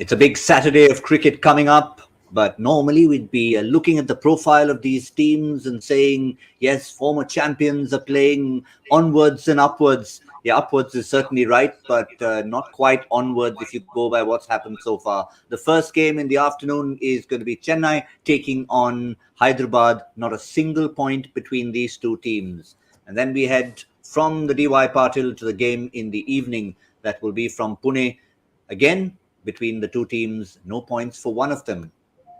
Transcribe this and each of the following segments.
It's a big Saturday of cricket coming up, but normally we'd be looking at the profile of these teams and saying, yes, former champions are playing onwards and upwards. Yeah, upwards is certainly right, but not quite onwards if you go by what's happened so far. The first game in the afternoon is going to be Chennai taking on Hyderabad. Not a single point between these two teams. And then we head from the DY Patil to the game in the evening. That will be from Pune. Again, between the two teams, no points for one of them.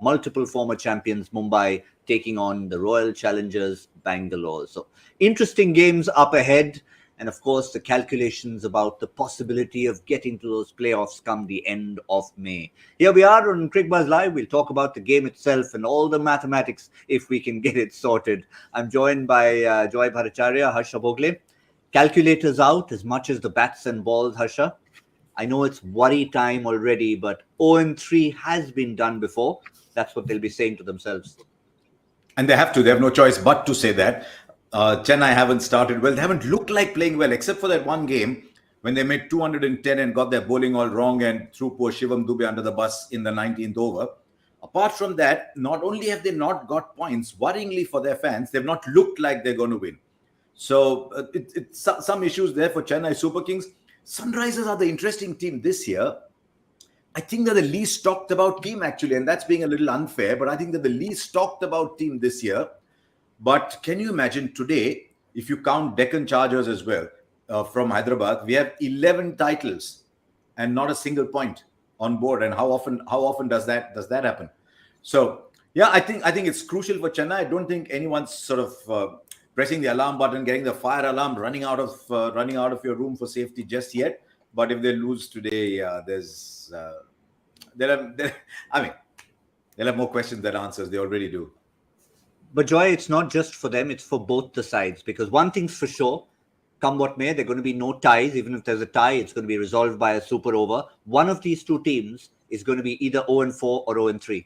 Multiple former champions, Mumbai, taking on the Royal Challengers, Bangalore. So interesting games up ahead. And of course, the calculations about the possibility of getting to those playoffs come the end of May. Here we are on Cricbuzz Live. We'll talk about the game itself and all the mathematics if we can get it sorted. I'm joined by Joy Bhattacharya, Harsha Bhogle. Calculators out as much as the bats and balls, Harsha. I know it's worry time already, but 0-3 has been done before. That's what they'll be saying to themselves. And they have to. They have no choice but to say that. Chennai haven't started well. They haven't looked like playing well, except for that one game when they made 210 and got their bowling all wrong and threw poor Shivam Dubey under the bus in the 19th over. Apart from that, not only have they not got points, worryingly for their fans, they've not looked like they're going to win. So it's some issues there for Chennai Super Kings. Sunrisers are the interesting team this year. I think they're the least talked about team, actually, and that's being a little unfair, but I think they're the least talked about team this year. But can you imagine today, if you count Deccan Chargers as well, from Hyderabad, we have 11 titles and not a single point on board. And how often does that happen? So yeah, I think it's crucial for Chennai. I don't think anyone's sort of pressing the alarm button, getting the fire alarm, running out of your room for safety just yet. But if they lose today, they'll have more questions than answers. They already do. But Joy, it's not just for them, it's for both the sides. Because one thing's for sure, come what may, there are going to be no ties. Even if there's a tie, it's going to be resolved by a super over. One of these two teams is going to be either 0-4 or 0-3.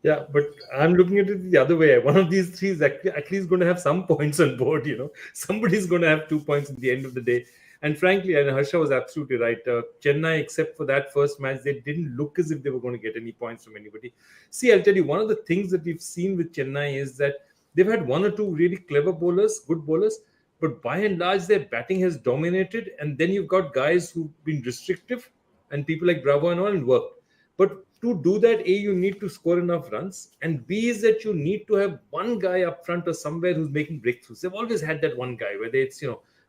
Yeah, but I'm looking at it the other way. One of these three is at least going to have some points on board, Somebody's going to have 2 points at the end of the day. And frankly, and Harsha was absolutely right. Chennai, except for that first match, they didn't look as if they were going to get any points from anybody. See, I'll tell you, one of the things that we've seen with Chennai is that they've had one or two really clever bowlers, good bowlers, but by and large, their batting has dominated. And then you've got guys who've been restrictive and people like Bravo and all and worked. But to do that, A, you need to score enough runs. And B is that you need to have one guy up front or somewhere who's making breakthroughs. They've always had that one guy, whether it's,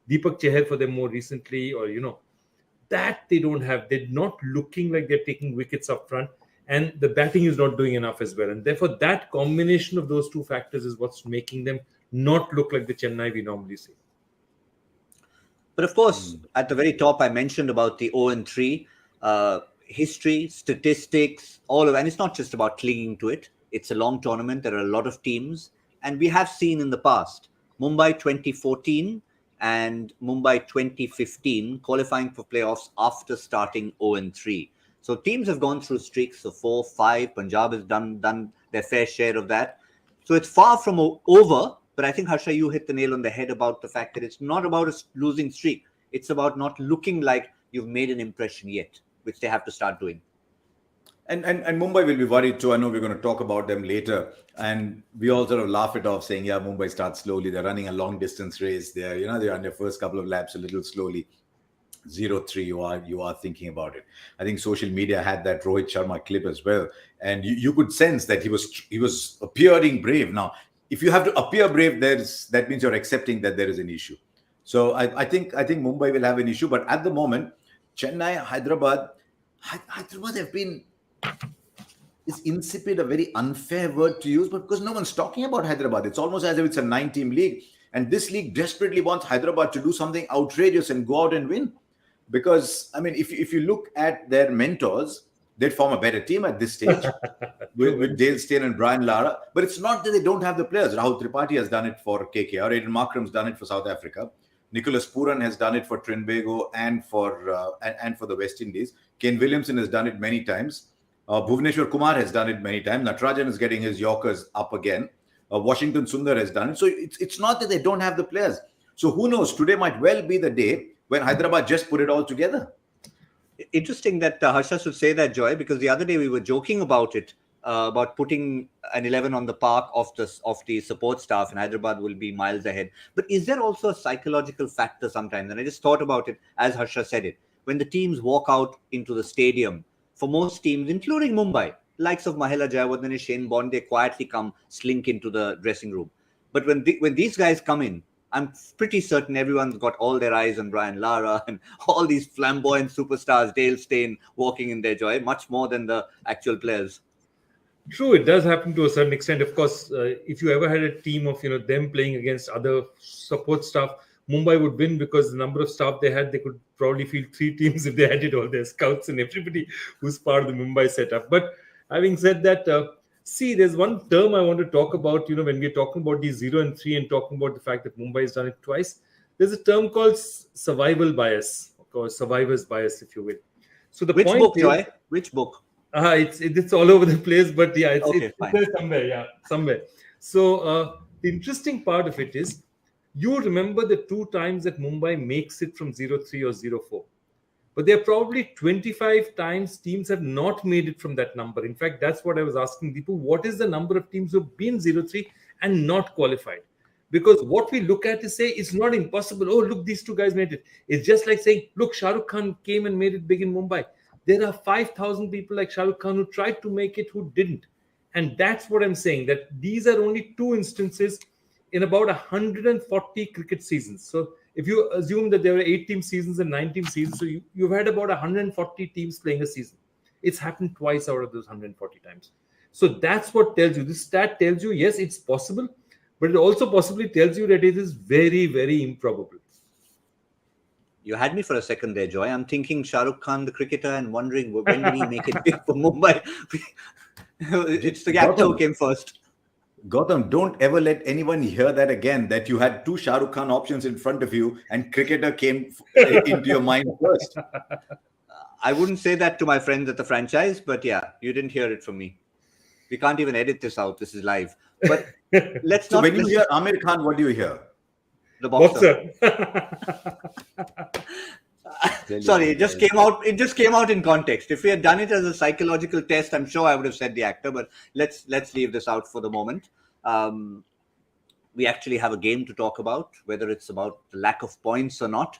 Deepak Chahar for them more recently, or, that they don't have. They're not looking like they're taking wickets up front, and the batting is not doing enough as well. And therefore, that combination of those two factors is what's making them not look like the Chennai we normally see. But of course, at the very top, I mentioned about the 0-3 history, statistics, all of, and it's not just about clinging to it. It's a long tournament. There are a lot of teams, and we have seen in the past, Mumbai 2014 and Mumbai 2015 qualifying for playoffs after starting 0-3. So teams have gone through streaks of 4, 5. Punjab has done their fair share of that. So it's far from over. But I think, Harsha, you hit the nail on the head about the fact that it's not about a losing streak. It's about not looking like you've made an impression yet, which they have to start doing. And Mumbai will be worried too. I know we're going to talk about them later. And we all sort of laugh it off saying, yeah, Mumbai starts slowly. They're running a long distance race. They're on their first couple of laps a little slowly. 0-3, you are thinking about it. I think social media had that Rohit Sharma clip as well. And you could sense that he was appearing brave. Now, if you have to appear brave, that means you're accepting that there is an issue. So I think Mumbai will have an issue. But at the moment, Chennai, Hyderabad have been... Is insipid a very unfair word to use? But because no one's talking about Hyderabad. It's almost as if it's a 9-team league. And this league desperately wants Hyderabad to do something outrageous and go out and win. Because, if you look at their mentors, they'd form a better team at this stage with Dale Steyn and Brian Lara. But it's not that they don't have the players. Rahul Tripathi has done it for KKR. Aiden Markram's done it for South Africa. Nicholas Pooran has done it for Trinbago and for the West Indies. Kane Williamson has done it many times. Bhuvneshwar Kumar has done it many times. Natarajan is getting his Yorkers up again. Washington Sundar has done it. So it's not that they don't have the players. So who knows? Today might well be the day when Hyderabad just put it all together. Interesting that Harsha should say that, Joy, because the other day we were joking about it, about putting an 11 on the park of the support staff, and Hyderabad will be miles ahead. But is there also a psychological factor sometimes? And I just thought about it as Harsha said it. When the teams walk out into the stadium, for most teams, including Mumbai, likes of Mahela Jayawardene, Shane Bond, they quietly come, slink into the dressing room. But when these guys come in, I'm pretty certain everyone's got all their eyes on Brian Lara and all these flamboyant superstars, Dale Steyn, walking in their joy, much more than the actual players. True, it does happen to a certain extent. Of course, if you ever had a team of them playing against other support staff, Mumbai would win because the number of staff they had, they could probably field 3 teams if they had it all, their scouts and everybody who's part of the Mumbai setup. But having said that, see, there's one term I want to talk about, when we're talking about these 0 and 3 and talking about the fact that Mumbai has done it twice. There's a term called survival bias, or survivor's bias, if you will. So the Which point book, is, Joy? Which book? It's all over the place, but yeah, it's fine. there somewhere, somewhere. So the interesting part of it is, you remember the 2 times that Mumbai makes it from 0-3 or 0-4. But there are probably 25 times teams have not made it from that number. In fact, that's what I was asking Deepu. What is the number of teams who have been 0-3 and not qualified? Because what we look at is say it's not impossible. Oh, look, these 2 guys made it. It's just like saying, look, Shah Rukh Khan came and made it big in Mumbai. There are 5,000 people like Shah Rukh Khan who tried to make it who didn't. And that's what I'm saying, that these are only 2 instances in about 140 cricket seasons. So if you assume that there were 8-team seasons and 9-team seasons, so you've had about 140 teams playing a season. It's happened twice out of those 140 times. So that's what tells you. This stat tells you, yes, it's possible, but it also possibly tells you that it is very, very improbable. You had me for a second there, Joy. I'm thinking Shah Rukh Khan, the cricketer, and wondering when did he make it big for Mumbai? It's the actor who came first. Gautam, don't ever let anyone hear that again, that you had 2 Shah Rukh Khan options in front of you and cricketer came into your mind first. I wouldn't say that to my friends at the franchise, but yeah, you didn't hear it from me. We can't even edit this out. This is live. But let's So not... when you hear Amir Khan, what do you hear? The boxer. Sorry, it just came out in context. If we had done it as a psychological test, I'm sure I would have said the actor, but let's leave this out for the moment. We actually have a game to talk about, whether it's about the lack of points or not.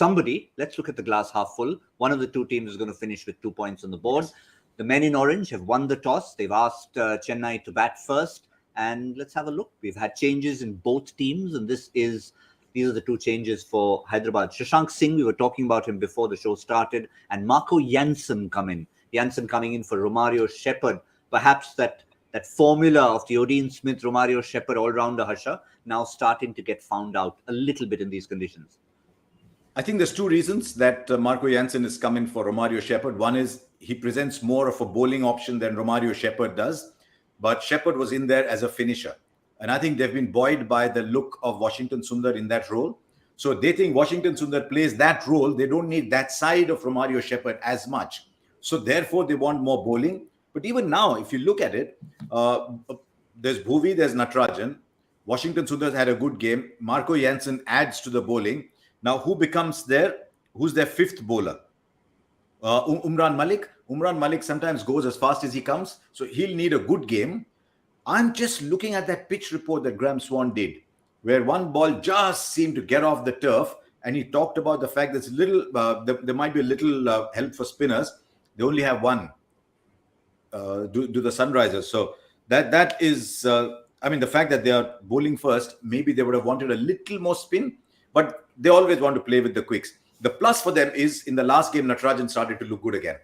Let's look at the glass half full. One of the 2 teams is going to finish with 2 points on the board. The men in orange have won the toss. They've asked Chennai to bat first. And let's have a look. We've had changes in both teams, and these are the 2 changes for Hyderabad. Shashank Singh, we were talking about him before the show started, and Marco Jansen coming in for Romario Shepherd. Perhaps that formula of the Odin Smith, Romario Shepherd all-rounder, Harsha, now starting to get found out a little bit in these conditions. I think there's 2 reasons that Marco Jansen is coming for Romario Shepherd. One is he presents more of a bowling option than Romario Shepherd does, but Shepherd was in there as a finisher. And I think they've been buoyed by the look of Washington Sundar in that role. So they think Washington Sundar plays that role. They don't need that side of Romario Shepherd as much. So therefore, they want more bowling. But even now, if you look at it, there's Bhuvi, there's Natarajan. Washington Sundar had a good game. Marco Jansen adds to the bowling. Now, who's their 5th bowler? Umran Malik. Umran Malik sometimes goes as fast as he comes. So he'll need a good game. I'm just looking at that pitch report that Graham Swan did, where one ball just seemed to get off the turf. And he talked about the fact that there might be a little help for spinners. They only have 1. Do the Sunrisers. So that is, the fact that they are bowling first, maybe they would have wanted a little more spin, but they always want to play with the quicks. The plus for them is in the last game, Natarajan started to look good again.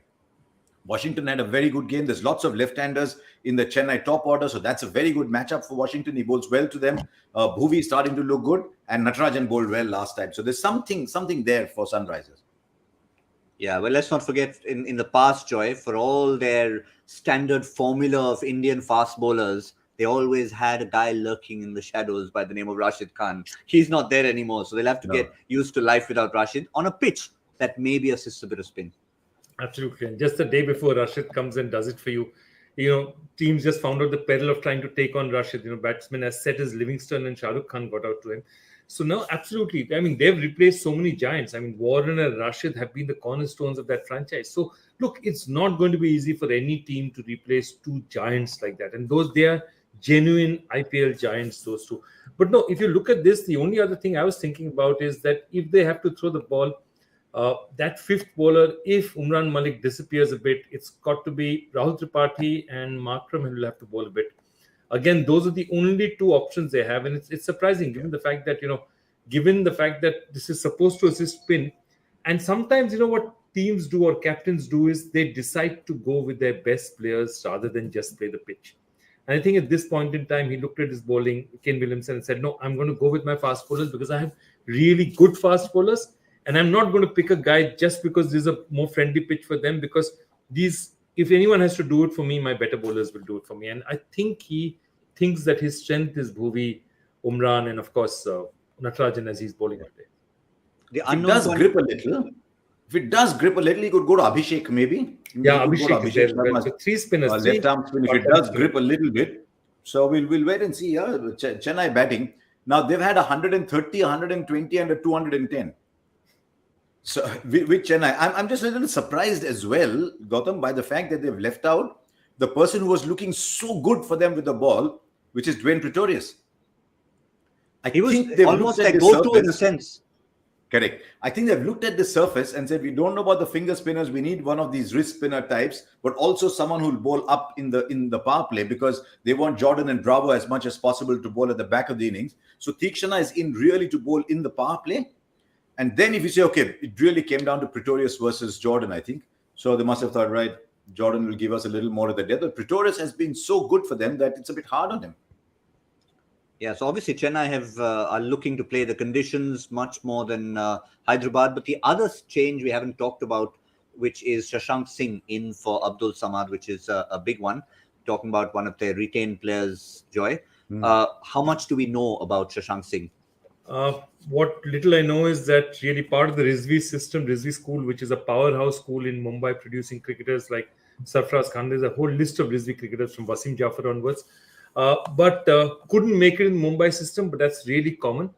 Washington had a very good game. There's lots of left-handers in the Chennai top order, so that's a very good matchup for Washington. He bowls well to them. Bhuvi is starting to look good, and Natarajan bowled well last time. So there's something there for Sunrisers. Yeah, well, let's not forget in the past, Joy, for all their standard formula of Indian fast bowlers, they always had a guy lurking in the shadows by the name of Rashid Khan. He's not there anymore, so they'll have to get used to life without Rashid on a pitch that maybe assists a bit of spin. Absolutely. And just the day before Rashid comes and does it for you, teams just found out the peril of trying to take on Rashid. Batsmen as set as Livingstone and Shah Rukh Khan got out to him. So no, absolutely. I mean, they've replaced so many giants. I mean, Warren and Rashid have been the cornerstones of that franchise. So look, it's not going to be easy for any team to replace two giants like that. And they are genuine IPL giants, those two. But no, if you look at this, the only other thing I was thinking about is that if they have to throw the ball, that fifth bowler, if Umran Malik disappears a bit, it's got to be Rahul Tripathi and Markram who will have to bowl a bit. Again, those are the only two options they have, and it's surprising given the fact that this is supposed to assist spin, and sometimes what teams do or captains do is they decide to go with their best players rather than just play the pitch. And I think at this point in time, he looked at his bowling, Ken Williamson, and said, "No, I'm going to go with my fast bowlers because I have really good fast bowlers, and I'm not going to pick a guy just because there's a more friendly pitch for them. Because if anyone has to do it for me, my better bowlers will do it for me." And I think he thinks that his strength is Bhuvi, Umran, and of course Natarajan as he's bowling today. If it does grip a little, he could go to Abhishek maybe. Yeah, Abhishek is there. Sharma, So three spinners. left arm spin. If it does grip a little bit, so we'll wait and see. Yeah, Chennai batting. Now they've had 130, 120, and a 210. So with Chennai, I'm just a little surprised as well, Gautam, by the fact that they've left out the person who was looking so good for them with the ball, which is Dwayne Pretorius. He was almost like go-to in a sense. Correct. I think they've looked at the surface and said, we don't know about the finger spinners. We need one of these wrist spinner types, but also someone who'll bowl up in the power play because they want Jordan and Bravo as much as possible to bowl at the back of the innings. So Theekshana is in really to bowl in the power play. And then if you say, okay, it really came down to Pretorius versus Jordan, I think. So they must have thought, right, Jordan will give us a little more of the depth. But Pretorius has been so good for them that it's a bit hard on him. Yeah, so obviously Chennai are looking to play the conditions much more than Hyderabad. But the other change we haven't talked about, which is Shashank Singh in for Abdul Samad, which is a big one. Talking about one of their retained players, Joy. How much do we know about Shashank Singh? What little I know is that really part of the Rizvi system, Rizvi school, which is a powerhouse school in Mumbai producing cricketers like Sarfraz Khan. There's a whole list of Rizvi cricketers from Wasim Jafar onwards. But couldn't make it in Mumbai system, but that's really common.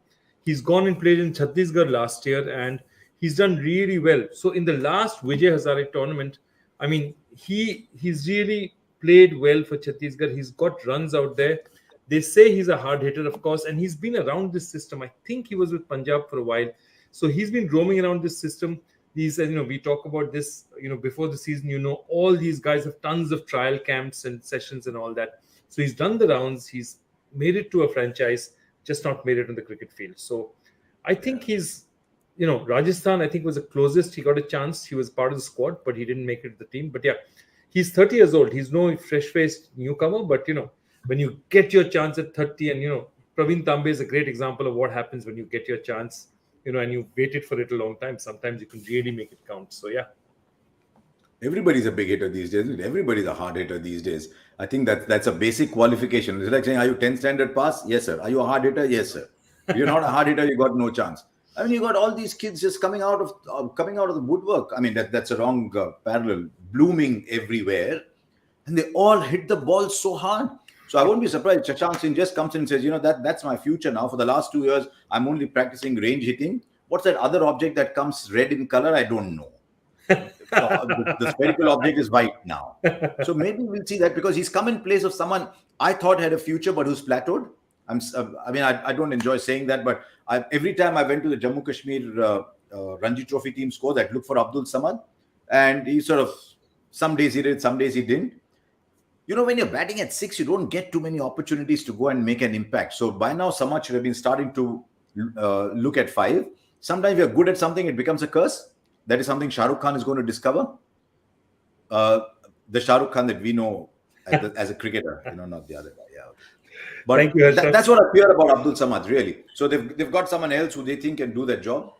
He's gone and played in Chhattisgarh last year and he's done really well. So in the last Vijay Hazare tournament, I mean, he's really played well for Chhattisgarh. He's got runs out there. They say he's a hard hitter, of course, and he's been around this system. I think he was with Punjab for a while. So he's been roaming around this system. These, we talk about this, before the season, all these guys have tons of trial camps and sessions and all that. So he's done the rounds. He's made it to a franchise, just not made it on the cricket field. So I think he's, Rajasthan, I think was the closest. He got a chance. He was part of the squad, but he didn't make it to the team. But yeah, he's 30 years old. He's no fresh-faced newcomer, but, when you get your chance at 30 and, Praveen Tambe is a great example of what happens when you get your chance, and you waited for it a long time. Sometimes you can really make it count. So, yeah. Everybody's a big hitter these days. Everybody's a hard hitter these days. I think that's a basic qualification. It's like saying, are you 10 standard pass? Yes, sir. Are you a hard hitter? Yes, sir. If you're not a hard hitter, you got no chance. I mean, you got all these kids just coming out of the woodwork. I mean, that's a wrong parallel. Blooming everywhere. And they all hit the ball so hard. So I won't be surprised. Shashank Singh just comes in and says, that's my future now. For the last 2 years, I'm only practicing range hitting. What's that other object that comes red in color? I don't know. The spherical object is white now. So maybe we'll see that because he's come in place of someone I thought had a future, but who's plateaued. I don't enjoy saying that, but every time I went to the Jammu Kashmir Ranji Trophy team score, I'd look for Abdul Samad. And he sort of, some days he did, some days he didn't. When you're batting at 6, you don't get too many opportunities to go and make an impact. So by now, Samad should have been starting to look at 5. Sometimes you're good at something, it becomes a curse. That is something Shah Rukh Khan is going to discover. The Shah Rukh Khan that we know as a cricketer, not the other guy. Yeah. But thank you, that's what I fear about Abdul Samad, really. So they've got someone else who they think can do that job.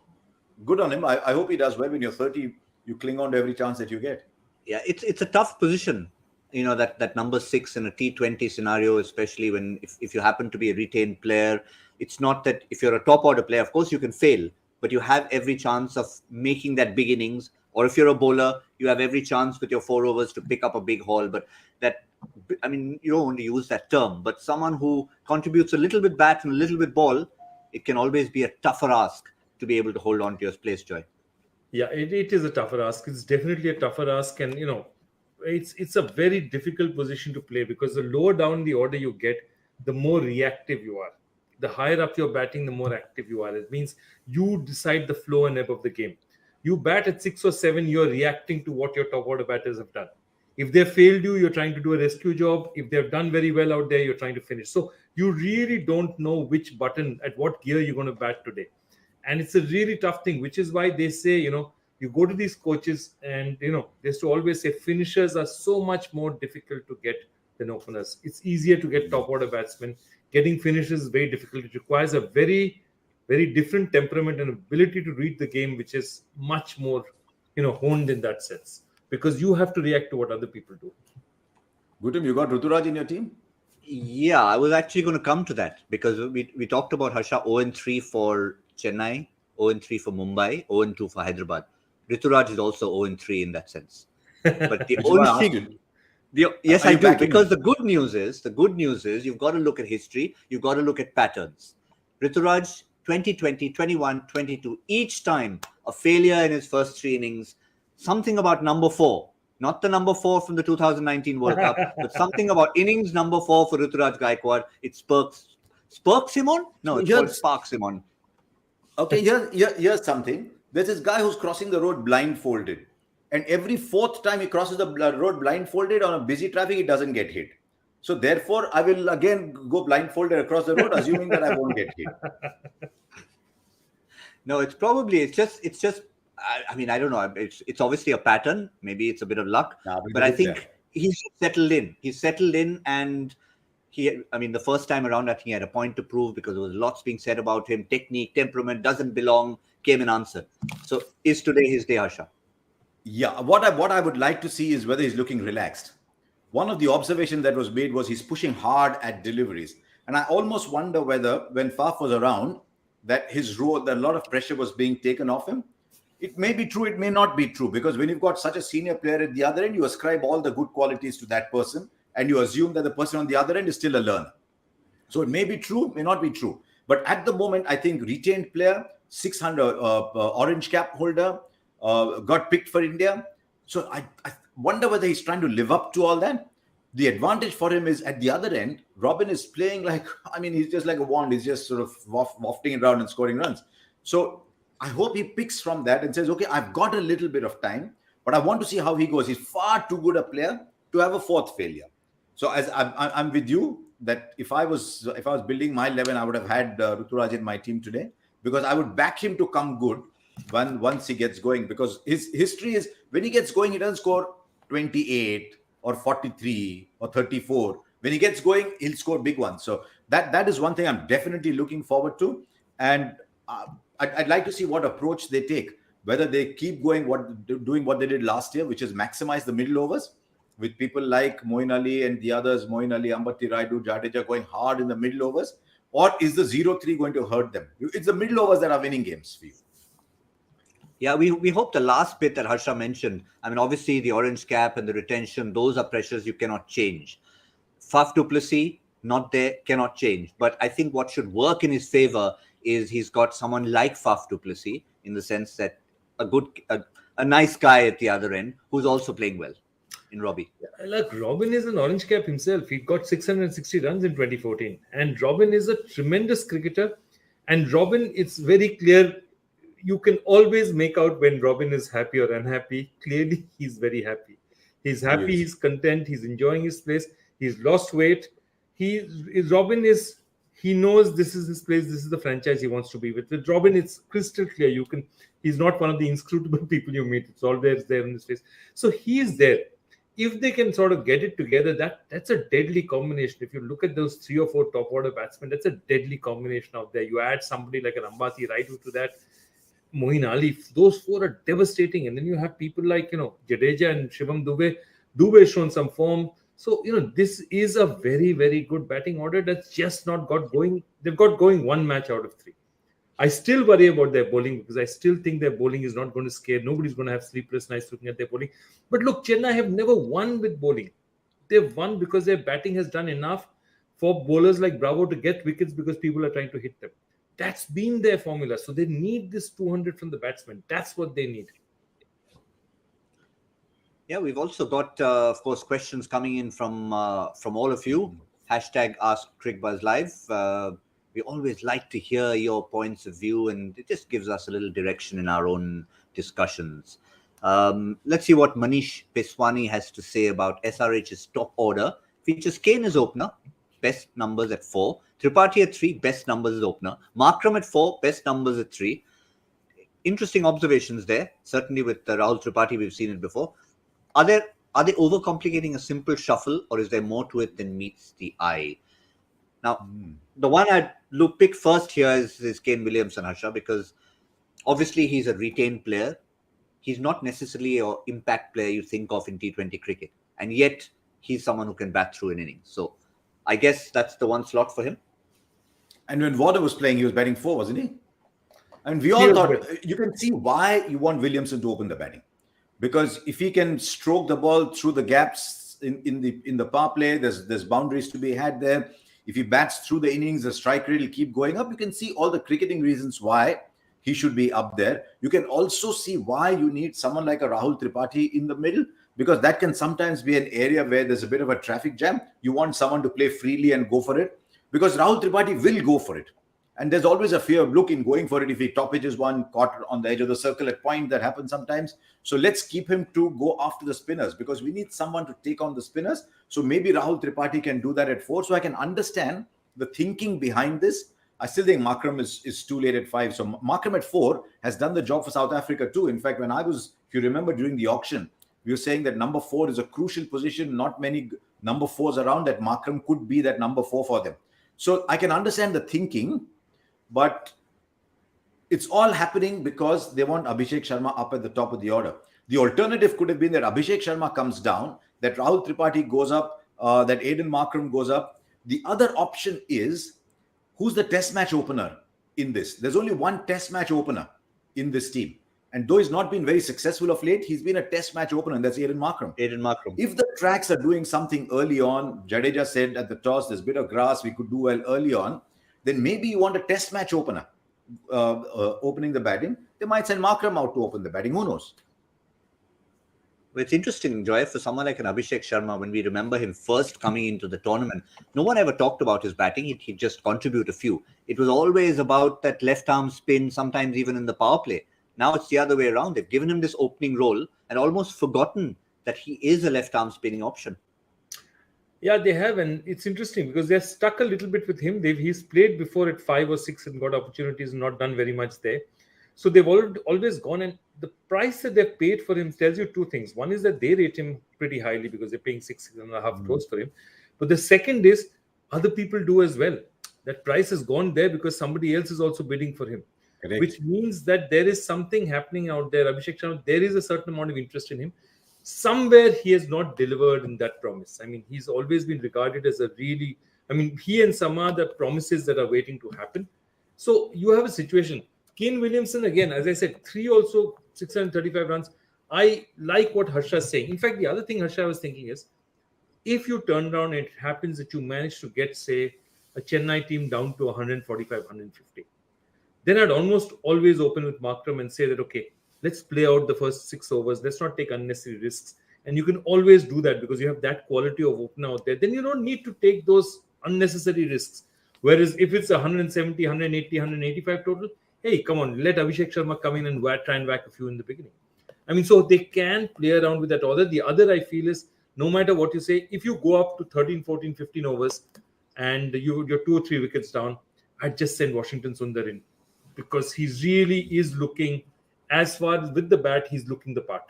Good on him. I hope he does well. When you're 30, you cling on to every chance that you get. Yeah, it's a tough position. That number 6 in a T20 scenario, especially when if you happen to be a retained player, it's not that if you're a top order player, of course you can fail, but you have every chance of making that big innings. Or if you're a bowler, you have every chance with your 4 overs to pick up a big haul. But you don't want to use that term, but someone who contributes a little bit bat and a little bit ball, it can always be a tougher ask to be able to hold on to your place, Joy. Yeah, it is a tougher ask. It's definitely a tougher ask, and it's a very difficult position to play, because the lower down the order you get, the more reactive you are. The higher up you're batting, the more active you are. It means you decide the flow and ebb of the game. You bat at 6 or 7, you're reacting to what your top order batters have done. If they failed you, you're trying to do a rescue job. If they've done very well out there, you're trying to finish. So you really don't know which button, at what gear you're going to bat today. And it's a really tough thing, which is why they say, you go to these coaches and, they used to always say finishers are so much more difficult to get than openers. It's easier to get top order batsmen. Getting finishers is very difficult. It requires a very, very different temperament and ability to read the game, which is much more, honed in that sense, because you have to react to what other people do. Gautam, you got Ruturaj in your team? Yeah, I was actually going to come to that, because we talked about Harsha 0-3 for Chennai, 0-3 for Mumbai, 0-2 for Hyderabad. Rituraj is also 0-3 in that sense. But the only thing... Yes, I do, because the good news is you've got to look at history, you've got to look at patterns. Rituraj, 2020, 21, 22, each time a failure in his first 3 innings, something about number 4, not the number 4 from the 2019 World Cup, but something about innings number 4 for Rituraj Gaikwad. It spurks him on? No, it's called sparks him on. Okay, here's something. There's this guy who's crossing the road blindfolded. And every 4th time he crosses the road blindfolded on a busy traffic, he doesn't get hit. So therefore, I will again go blindfolded across the road, assuming that I won't get hit. No, it's just. I mean, I don't know. It's obviously a pattern. Maybe it's a bit of luck. But I think he's settled in. And the first time around, I think he had a point to prove, because there was lots being said about him. Technique, temperament, doesn't belong, came and answered. So is today his day, Harsha? Yeah, what I would like to see is whether he's looking relaxed. One of the observations that was made was he's pushing hard at deliveries. And I almost wonder whether, when Faf was around, that his role, that a lot of pressure was being taken off him. It may be true, it may not be true, because when you've got such a senior player at the other end, you ascribe all the good qualities to that person, and you assume that the person on the other end is still a learner. So it may be true, may not be true. But at the moment, I think retained player, 600 orange cap holder, got picked for India. So I wonder whether he's trying to live up to all that. The advantage for him is at the other end, Robin is playing he's just like a wand. He's just sort of wafting around and scoring runs. So I hope he picks from that and says, okay, I've got a little bit of time, but I want to see how he goes. He's far too good a player to have a 4th failure. So as I'm with you, that if I was building my 11, I would have had Ruturaj in my team today, because I would back him to come good once he gets going, because his history is, when he gets going, he doesn't score 28 or 43 or 34. When he gets going, he'll score big ones. So that is one thing I'm definitely looking forward to. And I'd like to see what approach they take, whether they keep doing what they did last year, which is maximize the middle overs with people like Moeen Ali and the others, Moeen Ali, Ambati Raidu, Jadeja going hard in the middle overs, or is the 0-3 going to hurt them? It's the middle overs that are winning games for you. Yeah, we hope the last bit that Harsha mentioned, I mean, obviously the orange cap and the retention, those are pressures you cannot change. Faf du Plessis, not there, cannot change. But I think what should work in his favor is he's got someone like Faf du Plessis, in the sense that a nice guy at the other end who's also playing well in Robbie. Yeah, like Robin is an orange cap himself. He got 660 runs in 2014. And Robin is a tremendous cricketer. And Robin, it's very clear, you can always make out when Robin is happy or unhappy. Clearly, he's very happy. He's happy, he's content, he's enjoying his place. He's lost weight. Robin he knows this is his place, this is the franchise he wants to be with. With Robin, it's crystal clear. He's not one of the inscrutable people you meet. It's always there in his face. So he is there. If they can sort of get it together, that's a deadly combination. If you look at those 3 or 4 top order batsmen, that's a deadly combination out there. You add somebody like an Ambati Raidu to that, Moeen Ali, those 4 are devastating. And then you have people like, Jadeja and Shivam Dube. Dube has shown some form. So, this is a very, very good batting order that's just not got going. They've got going 1 match out of 3. I still worry about their bowling, because I still think their bowling is not going to scare. Nobody's going to have sleepless nights looking at their bowling. But look, Chennai have never won with bowling. They've won because their batting has done enough for bowlers like Bravo to get wickets, because people are trying to hit them. That's been their formula. So they need this 200 from the batsman. That's what they need. Yeah, we've also got, of course, questions coming in from all of you. Hashtag Ask Cricbuzz Live. We always like to hear your points of view, and it just gives us a little direction in our own discussions. Let's see what Manish Peswani has to say about SRH's top order. Features Kane as opener, best numbers at 4. Tripathi at 3, best numbers as opener. Markram at 4, best numbers at 3. Interesting observations there. Certainly with Rahul Tripathi, we've seen it before. Are they overcomplicating a simple shuffle, or is there more to it than meets the eye? Now, the one I'd pick first here is Kane Williamson, Harsha, because obviously he's a retained player. He's not necessarily an impact player you think of in T20 cricket, and yet he's someone who can bat through an innings. So I guess that's the one slot for him. And when Warner was playing, he was batting 4, wasn't he? And we all thought, you can see why you want Williamson to open the batting. Because if he can stroke the ball through the gaps in the power play, there's boundaries to be had there. If he bats through the innings, the strike rate will keep going up. You can see all the cricketing reasons why he should be up there. You can also see why you need someone like a Rahul Tripathi in the middle, because that can sometimes be an area where there's a bit of a traffic jam. You want someone to play freely and go for it, because Rahul Tripathi will go for it. And there's always a fear of in going for it if he top pitches one caught on the edge of the circle at point. That happens sometimes. So let's keep him to go after the spinners, because we need someone to take on the spinners. So maybe Rahul Tripathi can do that at 4. So I can understand the thinking behind this. I still think Markram is too late at 5. So Markram at 4 has done the job for South Africa too. In fact, if you remember during the auction, we were saying that number 4 is a crucial position. Not many number 4s around, that Markram could be that number 4 for them. So I can understand the thinking. But it's all happening because they want Abhishek Sharma up at the top of the order. The alternative could have been that Abhishek Sharma comes down, that Rahul Tripathi goes up, that Aiden Markram goes up. The other option is, who's the test match opener in this? There's only one test match opener in this team. And though he's not been very successful of late, he's been a test match opener, and that's Aiden Markram. If the tracks are doing something early on, Jadeja said at the toss, there's a bit of grass, we could do well early on, then maybe you want a test match opener opening the batting. They might send Markram out to open the batting. Who knows? Well, it's interesting, Joy, for someone like an Abhishek Sharma, when we remember him first coming into the tournament, no one ever talked about his batting. He'd just contribute a few. It was always about that left arm spin, sometimes even in the power play. Now it's the other way around. They've given him this opening role and almost forgotten that he is a left arm spinning option. Yeah, they have, and it's interesting because they're stuck a little bit with him. He's played before at 5 or 6 and got opportunities and not done very much there. So they've always gone, and the price that they've paid for him tells you two things. One is that they rate him pretty highly because they're paying 6.5 crores for him. But the second is other people do as well. That price has gone there because somebody else is also bidding for him. Correct. Which means that there is something happening out there. Abhishek Sharma, there is a certain amount of interest in him. Somewhere he has not delivered in that promise. I mean, he's always been regarded as he and some are the promises that are waiting to happen. So you have a situation. Kane Williamson, again, as I said, 3 also 635 runs. I like what Harsha is saying. In fact, the other thing Harsha was thinking is, if you turn around and it happens that you manage to get, say, a Chennai team down to 145, 150, then I'd almost always open with Markram and say that, okay, let's play out the first 6 overs. Let's not take unnecessary risks. And you can always do that because you have that quality of opener out there. Then you don't need to take those unnecessary risks. Whereas if it's 170, 180, 185 total, hey, come on, let Abhishek Sharma come in and try and whack a few in the beginning. I mean, so they can play around with that order. The other I feel is, no matter what you say, if you go up to 13, 14, 15 overs and you're 2 or 3 wickets down, I'd just send Washington Sundar in because he really is looking, as far as with the bat, he's looking the part.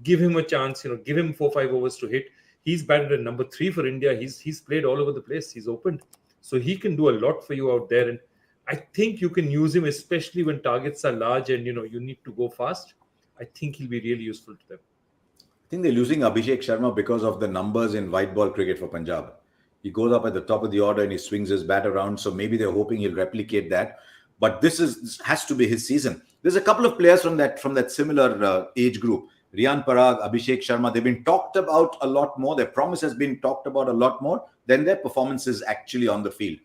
Give him a chance, give him 4 or 5 overs to hit. He's batted at number 3 for India. He's played all over the place. He's opened. So he can do a lot for you out there. And I think you can use him, especially when targets are large and, you need to go fast. I think he'll be really useful to them. I think they're losing Abhishek Sharma because of the numbers in white ball cricket for Punjab. He goes up at the top of the order and he swings his bat around. So maybe they're hoping he'll replicate that. But this has to be his season. There's a couple of players from that similar age group. Riyan Parag, Abhishek Sharma, they've been talked about a lot more. Their promise has been talked about a lot more than their performances actually on the field.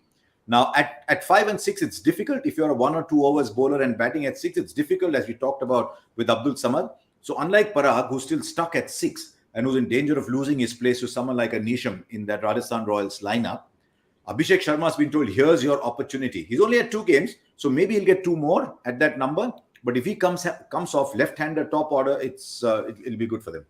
Now, at 5 and 6, it's difficult. If you're a 1 or 2 overs bowler and batting at 6, it's difficult, as we talked about with Abdul Samad. So unlike Parag, who's still stuck at 6 and who's in danger of losing his place to someone like a Nisham in that Rajasthan Royals lineup, Abhishek Sharma has been told, here's your opportunity. He's only had 2 games, so maybe he'll get 2 more at that number. But if he comes off left-hander top order, it'll be good for them.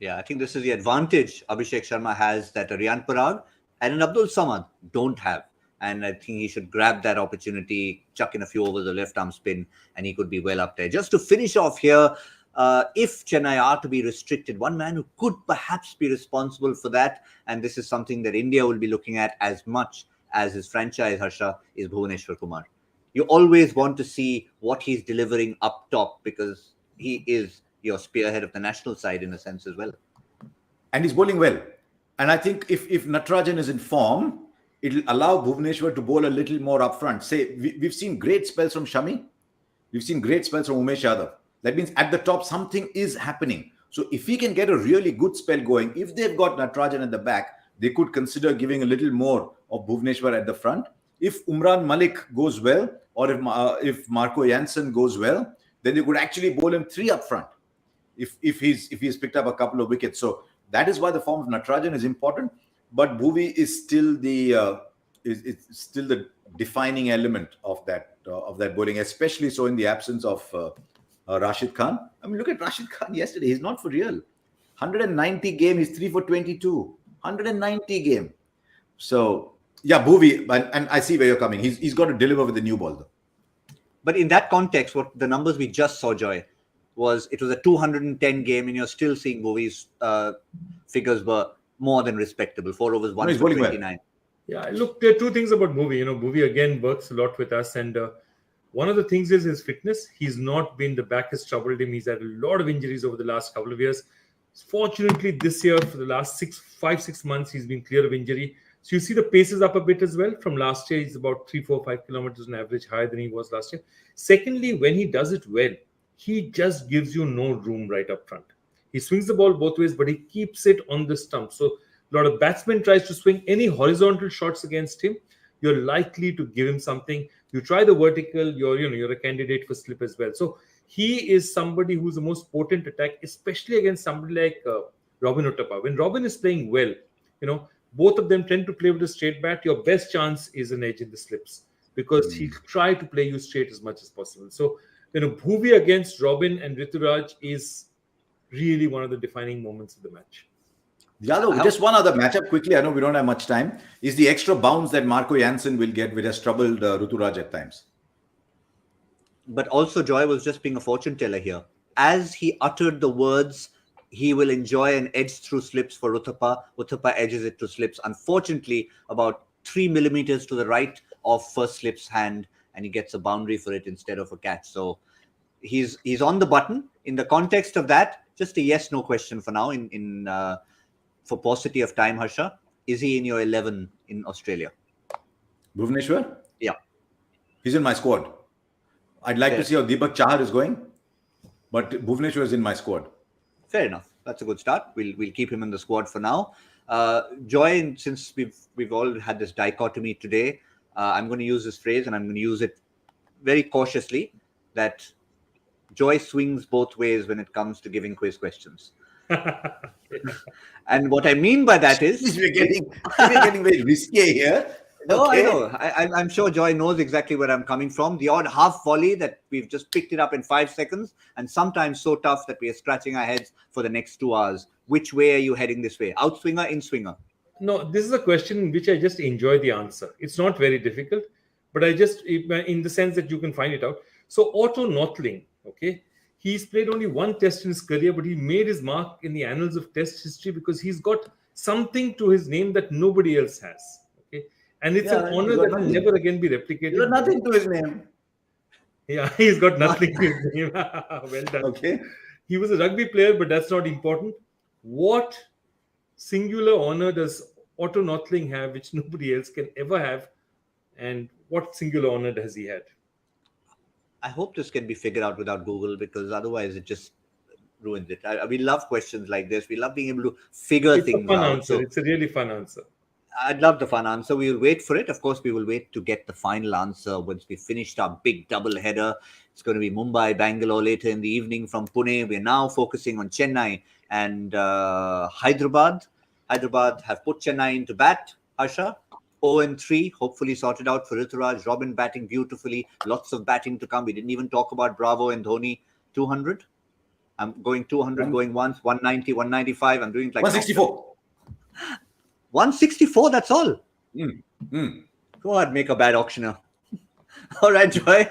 Yeah, I think this is the advantage Abhishek Sharma has that a Riyan Parag and an Abdul Samad don't have. And I think he should grab that opportunity, chuck in a few overs of left-arm spin, and he could be well up there. Just to finish off here, if Chennai are to be restricted, one man who could perhaps be responsible for that, and this is something that India will be looking at as much as his franchise, Harsha, is Bhuvneshwar Kumar. You always want to see what he's delivering up top because he is your spearhead of the national side in a sense as well. And he's bowling well. And I think if Natarajan is in form, it'll allow Bhuvneshwar to bowl a little more up front. Say, we've seen great spells from Shami. We've seen great spells from Umesh Yadav. That means at the top, something is happening. So if he can get a really good spell going, if they've got Natarajan at the back, they could consider giving a little more of Bhuvneshwar at the front. If Umran Malik goes well, or if Marco Jansen goes well, then they could actually bowl him 3 up front. If he's picked up a couple of wickets. So that is why the form of Natarajan is important. But Bhuvi is still the defining element of that bowling, especially so in the absence of Rashid Khan. I mean, look at Rashid Khan yesterday. He's not for real. 190 game. He's 3 for 22. 190 game. So yeah, Bhuvi, and I see where you're coming. He's got to deliver with the new ball though. But in that context, what the numbers we just saw, Joy, it was a 210 game, and you're still seeing Bhuvi's figures were more than respectable. 4 overs, 1 for 29. Well. Yeah, look, there are 2 things about Bhuvi. Bhuvi again works a lot with us, and one of the things is his fitness. He's not been, the back has troubled him. He's had a lot of injuries over the last couple of years. Fortunately, this year, for the last 6 months, he's been clear of injury. So you see the pace is up a bit as well. From last year, he's about 3, 4, 5 kilometers on average higher than he was last year. Secondly, when he does it well, he just gives you no room right up front. He swings the ball both ways, but he keeps it on the stump. So a lot of batsmen tries to swing any horizontal shots against him. You're likely to give him something. You try the vertical, you're a candidate for slip as well. So he is somebody who's the most potent attack, especially against somebody like Robin Uthappa. When Robin is playing well, both of them tend to play with a straight bat. Your best chance is an edge in the slips because he'll try to play you straight as much as possible. So, Bhuvi against Robin and Rituraj is really one of the defining moments of the match. Just one other matchup quickly. I know we don't have much time. Is the extra bounce that Marco Jansen will get, which has troubled Rituraj at times. But also, Joy was just being a fortune teller here. As he uttered the words, he will enjoy an edge through slips for Uthappa. Uthappa edges it to slips. Unfortunately, about 3 millimeters to the right of first slip's hand, and he gets a boundary for it instead of a catch. So he's on the button. In the context of that, just a yes/no question for now. For paucity of time, Harsha, is he in your 11 in Australia? Bhuvneshwar? Yeah, he's in my squad. I'd like to see how Deepak Chahar is going, but Bhuvneshwar is in my squad. Fair enough. That's a good start. We'll keep him in the squad for now. Joy, since we've all had this dichotomy today, I'm going to use this phrase, and I'm going to use it very cautiously, that Joy swings both ways when it comes to giving quiz questions. And what I mean by that is... We're getting very risky here. No, okay. I know. I'm sure Joy knows exactly where I'm coming from. The odd half volley that we've just picked it up in 5 seconds, and sometimes so tough that we are scratching our heads for the next 2 hours. Which way are you heading this way? Outswinger, in-swinger? No, this is a question in which I just enjoy the answer. It's not very difficult, but I just, in the sense that you can find it out. So Otto Nothling, okay, he's played only 1 test in his career, but he made his mark in the annals of test history because he's got something to his name that nobody else has. Okay, and it's an honor that will never again be replicated. He's got nothing to his name. Yeah, he's got nothing to his name. Well done. Okay. He was a rugby player, but that's not important. What singular honor does Otto Nothling have, which nobody else can ever have? And what singular honor has he had? I hope this can be figured out without Google, because otherwise it just ruins it. We love questions like this. We love being able to figure things out. It's a really fun answer. I'd love the fun answer. We will wait for it. Of course, we will wait to get the final answer once we finished our big double header. It's going to be Mumbai, Bangalore later in the evening from Pune. We're now focusing on Chennai and Hyderabad. Hyderabad have put Chennai into bat. Harsha, 0-3, hopefully sorted out for Rituraj. Robin batting beautifully. Lots of batting to come. We didn't even talk about Bravo and Dhoni. 200. I'm going 200, going once, 190, 195. I'm doing like 164. 164, that's all. Go ahead, make a bad auctioneer. All right, Joy.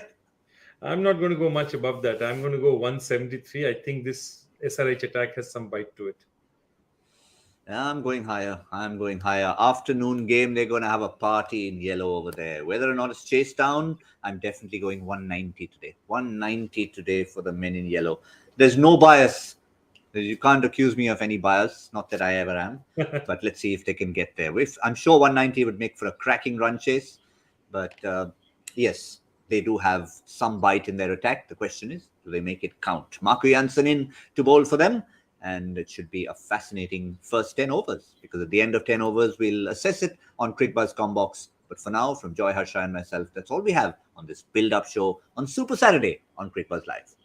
I'm not going to go much above that. I'm going to go 173. I think this SRH attack has some bite to it. I'm going higher. Afternoon game, they're going to have a party in yellow over there. Whether or not it's chased down, I'm definitely going 190 today. 190 today for the men in yellow. There's no bias. You can't accuse me of any bias. Not that I ever am. But let's see if they can get there. I'm sure 190 would make for a cracking run chase. But yes, they do have some bite in their attack. The question is, do they make it count? Marco Jansen in to bowl for them. And it should be a fascinating first 10 overs. Because at the end of 10 overs, we'll assess it on Cricbuzz Combox. But for now, from Joy, Harsha and myself, that's all we have on this build-up show on Super Saturday on Cricbuzz Live.